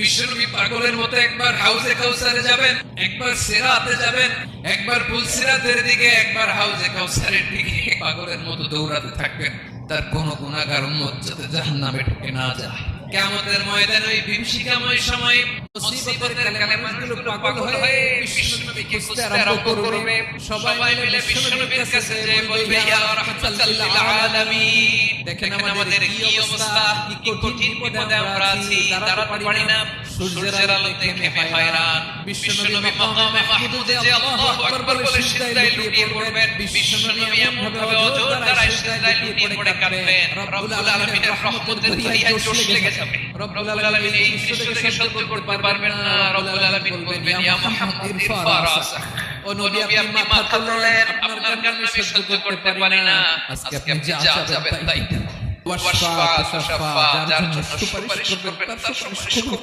বিশ্বনবী পাগলের মতো একবার হাউজে কাউসারে যাবেন, একবার সিরাতে যাবেন, একবার পুলসিরাতের দিকে, একবার হাউজে কাউসারের দিকে পাগলের মতো দৌড়াতে থাকবেন। তার কোন গুনাহগার উম্মত যাতে জাহান্নামে ঢুকে না যায়। কিয়ামতের ময়দানে ওই বিভীষিকাময় সময়ে মুসিবতের কালেমাগুলো পাগল হয়ে বিশ্বনবীকে খুঁজতে আরম্ভ করবে। সবাই মিলে বিশ্বনবীর কাছে যেয়ে বলবে, ইয়া রাহমাতাল লিল আলামিন, দেখেন আমাদের কি অবস্থা, কি কঠিন বিপদে আমরা আছি, দাঁড়াতে পারি না, সূর্যের আলো দেখে হয়রান। বিশ্বনবী মাকামে মাহমুদে যে আল্লাহু আকবার বলে সিজদায় লুটিয়ে পড়বেন। বিশ্বনবী এমনভাবে অজর দ্বারায় সিজদায় লুটিয়ে পড়ে কাঁদবেন, রব্বুল আলামিনের রহমতের দরিয়ায় জোশ লেগে যাবে। রব্বুল আলামিন এই দৃশ্য দেখে সহ্য করতে পারবেন না। রব্বুল আলামিন বলবেন, ইয়া মুহাম্মদ ইরফা রাসাক, ও নবী আপনি মাথা তোলেন, আপনার কান্না আমি সহ্য করতে পারি না। আজকে আপনি যা যাবেন তাই। ওয়াশফা তাশফা, যার জন্য সুপারিশ করবেন তার সুপারিশ কবুল